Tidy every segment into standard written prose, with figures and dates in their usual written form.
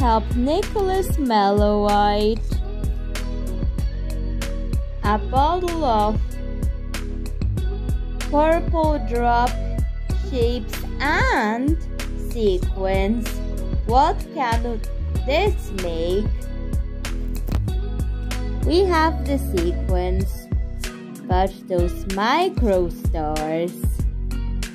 top Nicholas Mellow White, a bottle of purple drop shapes and sequins. What can this make? We have the sequins, but those micro stars.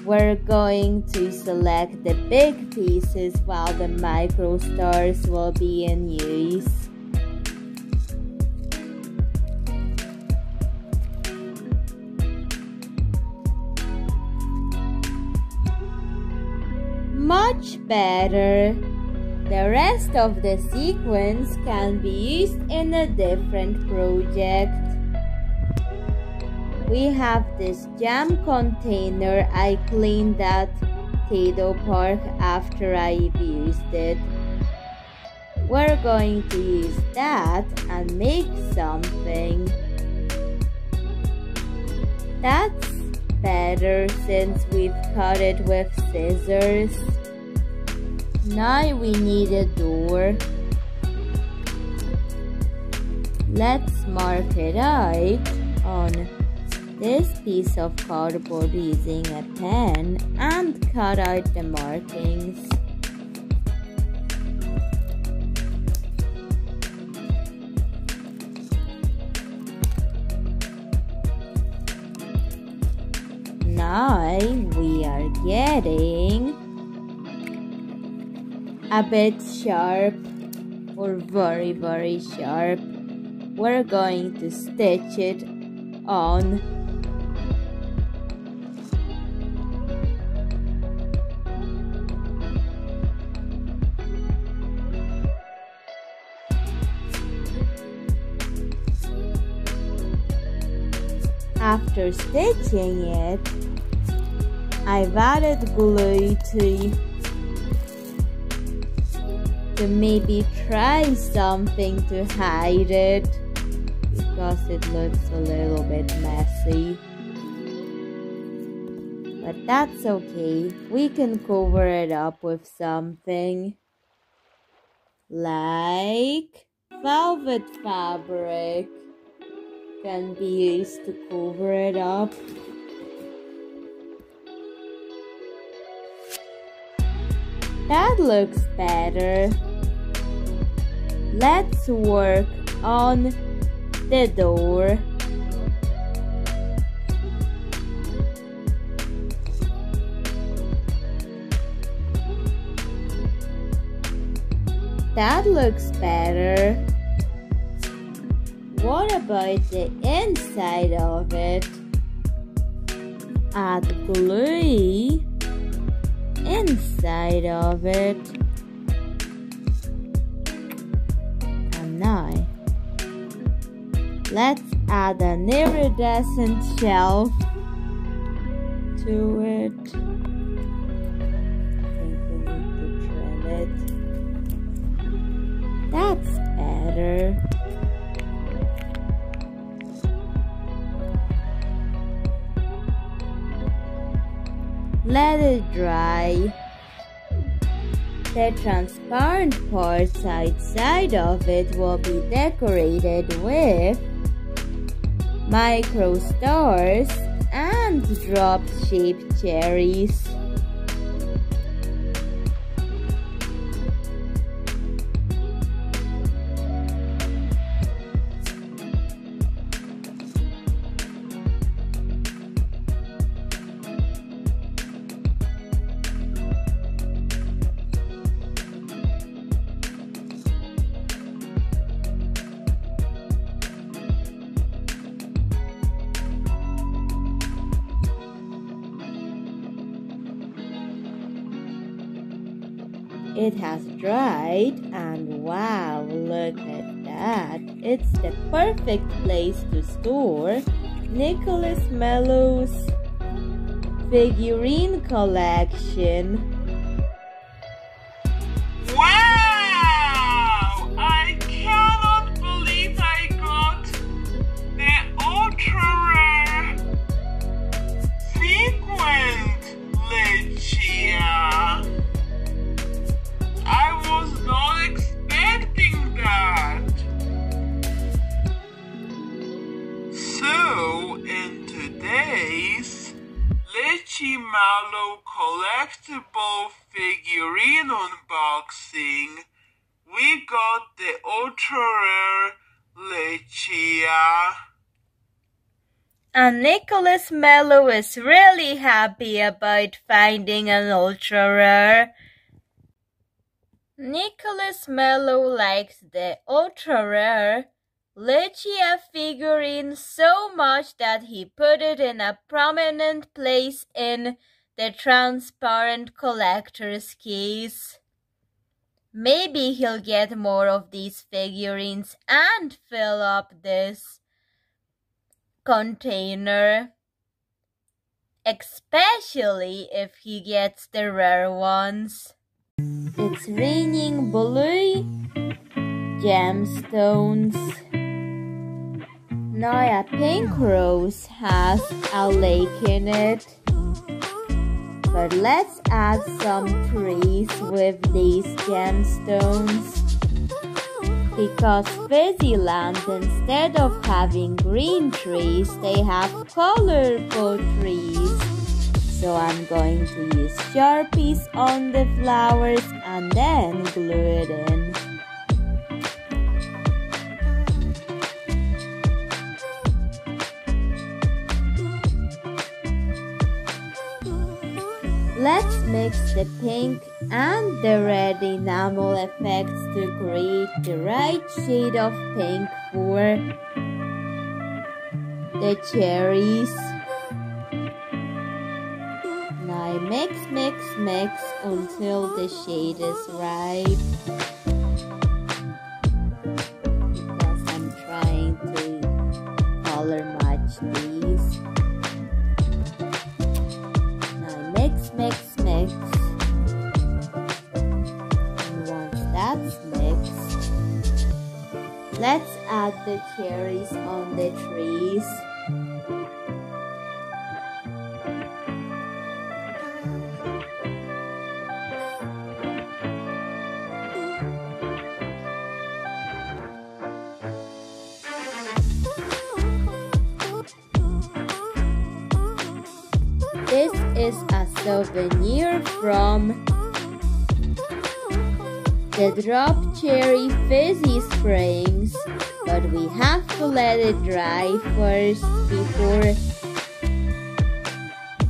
We're going to select the big pieces while the micro stars will be in use. Much better. The rest of the sequins can be used in a different project. We have this jam container I cleaned at Tado Park after I've used it. We're going to use that and make something. That's better since we've cut it with scissors. Now we need a door. Let's mark it out on this piece of cardboard using a pen and cut out the markings. Now we are getting a bit sharp, or very sharp. We're going to stitch it on. After stitching it, I've added glue to maybe try something to hide it because it looks a little bit messy. But that's okay. We can cover it up with something like velvet fabric. Can be used to cover it up. That looks better. Let's work on the door. That looks better. What about the inside of it? Add glue inside of it. And now, let's add an iridescent shelf to it. I think we need to trim it. That's better. Let it dry. The transparent parts outside of it will be decorated with micro stars and drop-shaped cherries. It has dried and wow, look at that. It's the perfect place to store Nicholas Mellow's figurine collection. Wow! I cannot believe I got the ultra-rare sequined Lucia. I was not expecting Mellow collectible figurine unboxing. We got the ultra rare Lichia. And Nicholas Mello is really happy about finding an ultra rare. Nicholas Mello likes the ultra rare Lichia figurine so much that he put it in a prominent place in the transparent collector's case. Maybe he'll get more of these figurines and fill up this container, especially if he gets the rare ones. It's raining blue gemstones. Now a pink rose has a lake in it. But let's add some trees with these gemstones. Because Fizzyland, instead of having green trees, they have colorful trees. So I'm going to use Sharpies on the flowers and then glue it in. Let's mix the pink and the red enamel effects to create the right shade of pink for the cherries. Now mix until the shade is right. Because I'm trying to color match these. Mix. And once that's mixed, let's add the cherries on the trees. This is a souvenir from the Drop Cherry Fizzy Springs, but we have to let it dry first before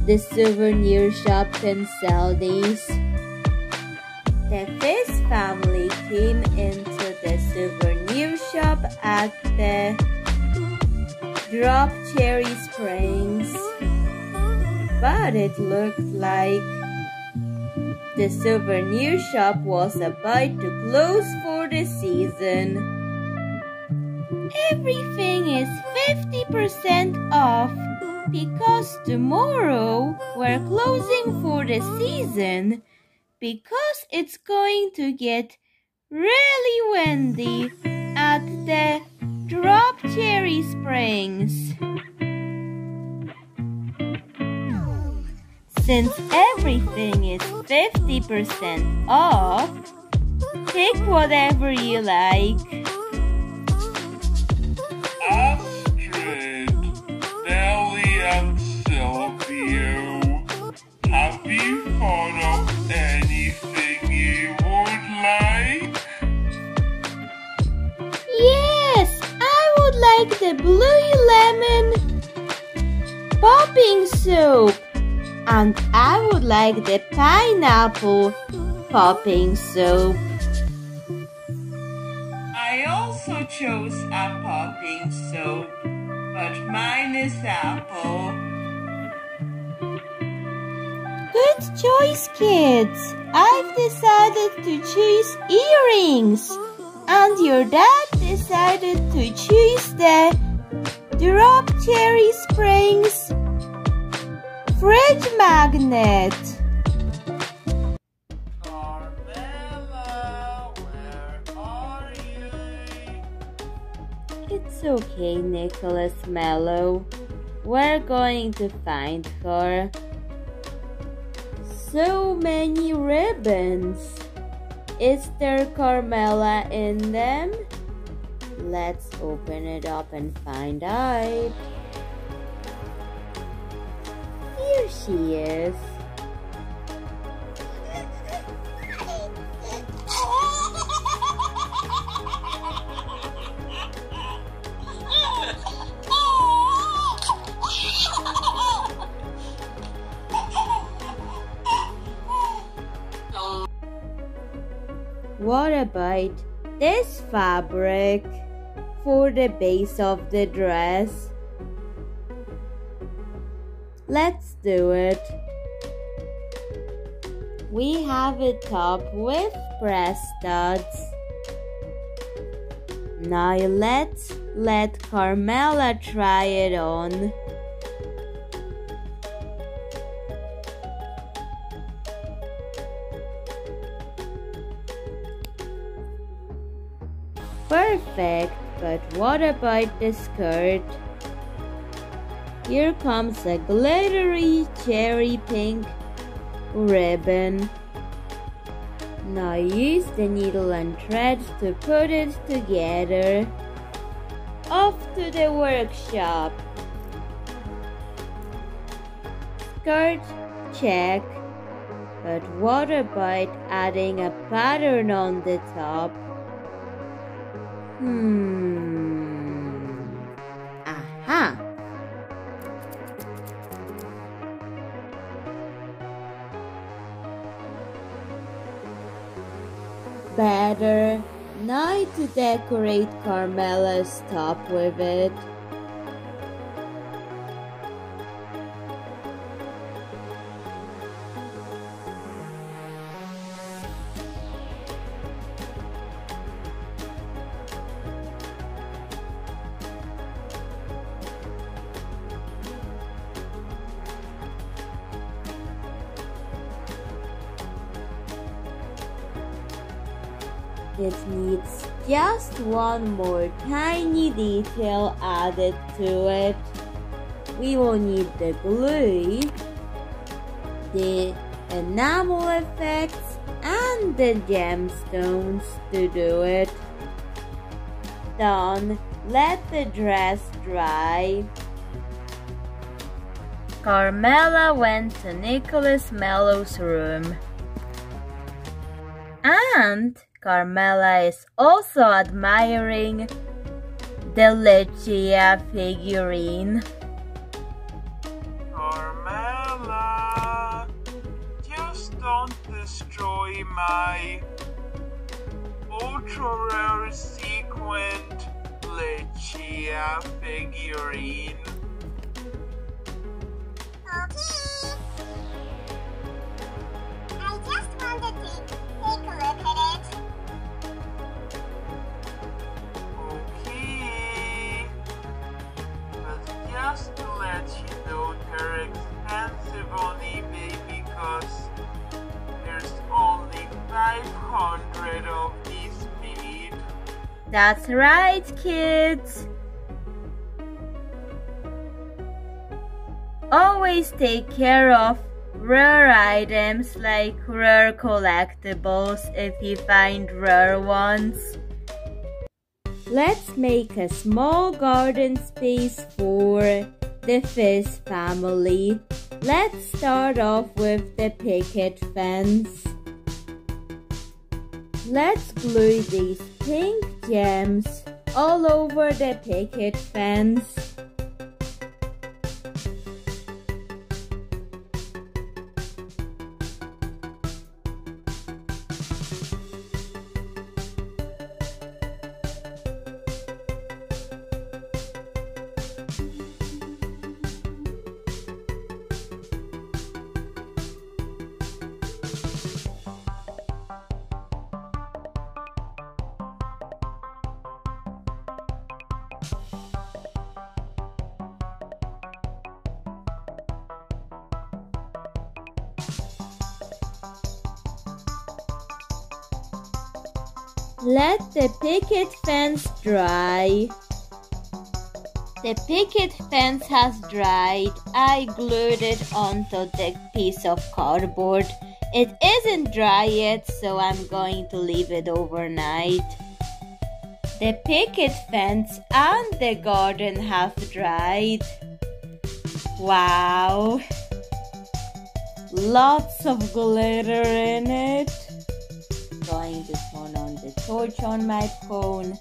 the souvenir shop can sell these. The Fizz family came into the souvenir shop at the Drop Cherry Springs. But it looked like the souvenir shop was about to close for the season. Everything is 50% off because tomorrow we're closing for the season because it's going to get really windy at the Drop Cherry Springs. Since everything is 50% off, pick whatever you like. Astrid, Nelly and Silvio, have you thought of anything you would like? Yes, I would like the blue lemon popping soap. And I would like the pineapple popping soap. I also chose a popping soap, but mine is apple. Good choice, kids. I've decided to choose earrings. And your dad decided to choose the Drop Cherry Springs fridge magnet. Carmela, where are you? It's okay, Nicholas Mello. We're going to find her. So many ribbons. Is there Carmela in them? Let's open it up and find out. Here she is. about this fabric for the base of the dress? Let's do it. We have a top with press studs. Now let's let Carmela try it on. Perfect, but what about the skirt? Here comes a glittery cherry pink ribbon. Now use the needle and thread to put it together. Off to the workshop. Skirt check, but what about adding a pattern on the top? Aha! Better. Now to decorate Carmela's top with it. It needs just one more tiny detail added to it. We will need the glue, the enamel effects, and the gemstones to do it. Done. Let the dress dry. Carmela went to Nicholas Mellow's room. And Carmela is also admiring the Lucia figurine. Carmela, just don't destroy my ultra rare sequined Lucia figurine. Okay. I just wanted to take a look at it. Okay. But just to let you know, they're expensive on eBay because there's only 500 of these made. That's right, kids. Always take care of rare items like rare collectibles if you find rare ones. Let's make a small garden space for the fish family. Let's start off with the picket fence. Let's glue these pink gems all over the picket fence. Let the picket fence dry. The picket fence has dried. I glued it onto the piece of cardboard. It isn't dry yet, so I'm going to leave it overnight. The picket fence and the garden have dried. Wow! Lots of glitter in it. Going to turn on the torch on my phone.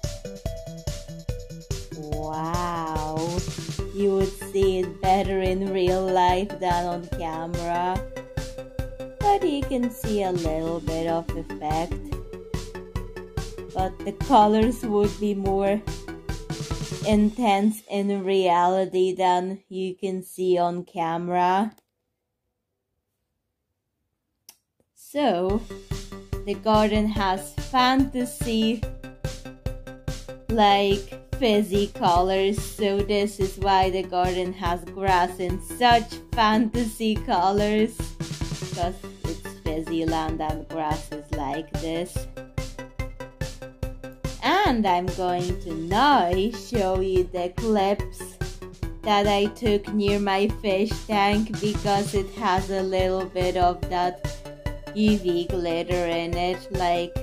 Wow, you would see it better in real life than on camera, but you can see a little bit of effect. but the colors would be more intense in reality than you can see on camera. So the garden has fantasy like fizzy colors, so this is why the garden has grass in such fantasy colors, because it's fizzy land and grass is like this. And I'm going to now show you the clips that I took near my fish tank, because it has a little bit of that UV glitter in it. Like,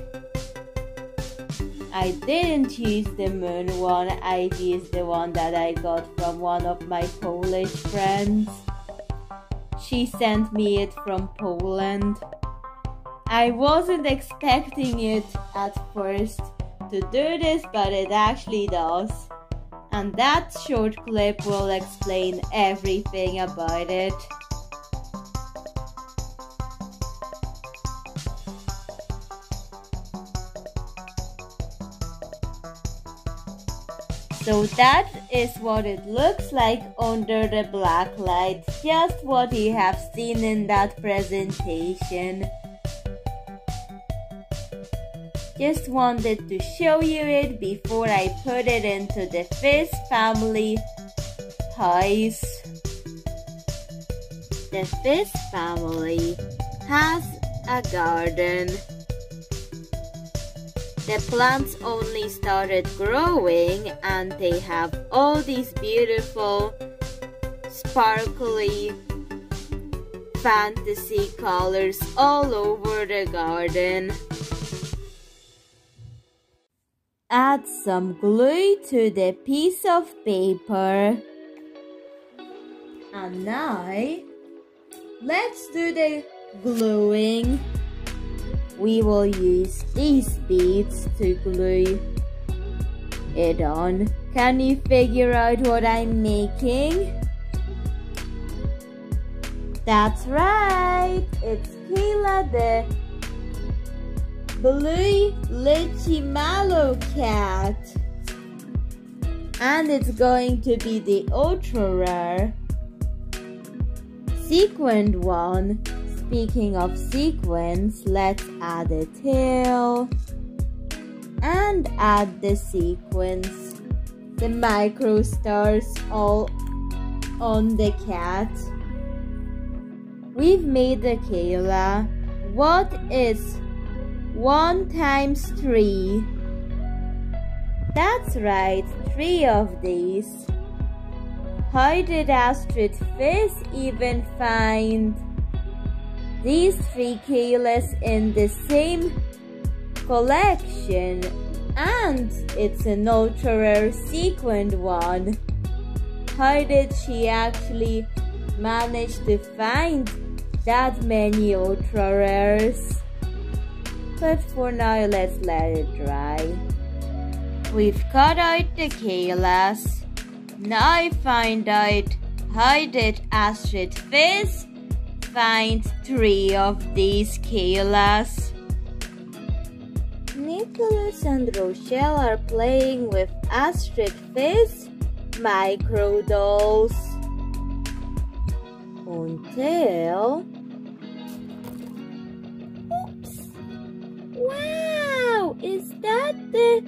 I didn't use the moon one, I used the one that I got from one of my Polish friends. She sent me it from Poland. I wasn't expecting it at first to do this, but it actually does. And that short clip will explain everything about it. So that is what it looks like under the black light, just what you have seen in that presentation. Just wanted to show you it before I put it into the fish family house. The fish family has a garden. The plants only started growing and they have all these beautiful, sparkly, fantasy colors all over the garden. Add some glue to the piece of paper. And now, let's do the gluing. We will use these beads to glue it on. Can you figure out what I'm making? That's right, it's Kayla the blue lychee mallow cat. And it's going to be the ultra rare sequined one. Speaking of sequins, let's add a tail and add the sequins, the micro stars all on the cat. We've made the Kayla. What is 1 times 3? That's right, 3 of these. How did Astrid Fish even find these 3 Kaylas in the same collection? And it's an ultra rare sequined one. How did she actually manage to find that many ultra rares? But for now, let's let it dry. We've cut out the Kaylas. Now find out, how did Astrid Fish find 3 of these Kaylas? Nicholas and Rochelle are playing with Astrid Fish micro dolls until... Oops! Wow! Is that the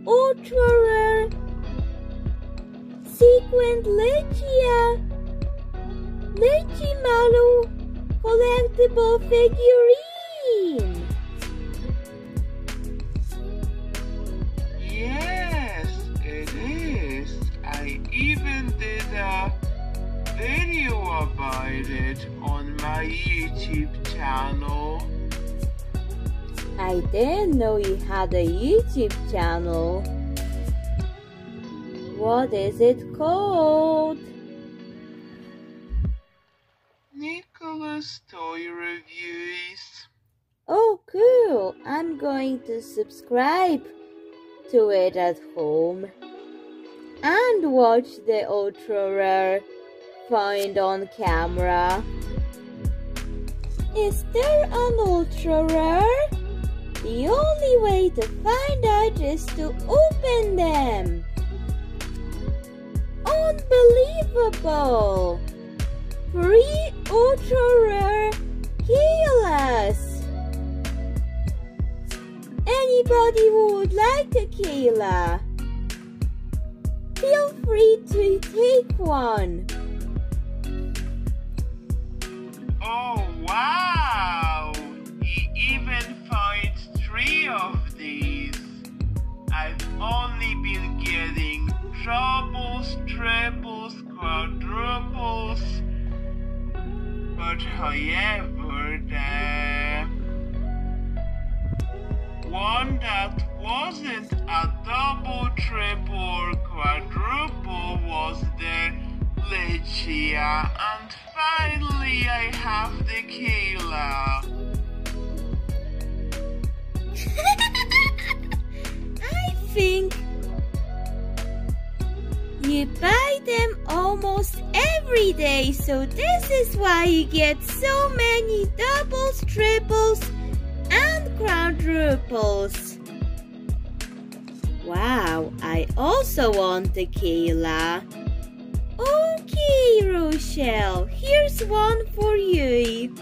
ultra rare sequined lychee mallow collectible figurine? Yes, it is. I even did a video about it on my YouTube channel. I didn't know you had a YouTube channel. What is it called? Nicholas Toy Reviews. Oh, cool. I'm going to subscribe to it at home and watch the ultra rare find on camera. Is there an ultra rare? The only way to find out is to open them. Unbelievable! 3 ultra-rare Kaylas! Anybody who would like a Kayla, feel free to take one. Oh wow! He even finds 3 of these. I've only been getting trebles, triples, quadruples. But however, the one that wasn't a double, triple, or quadruple was the Lichia, and finally I have the Kayla. I think you buy them almost every day, so this is why you get so many doubles, triples, and quadruples. Wow, I also want the Kayla. Okay, Rochelle, here's one for you.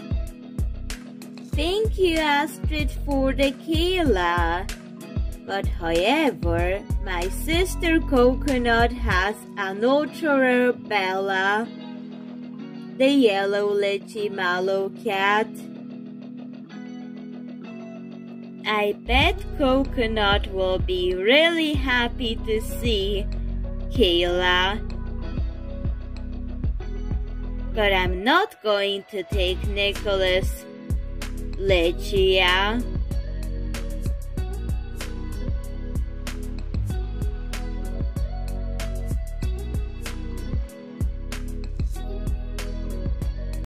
Thank you, Astrid, for the Kayla. But however, my sister Coconut has an ultra-rare Bella, the yellow lychee mallow cat. I bet Coconut will be really happy to see Kayla. But I'm not going to take Nicholas Lichia.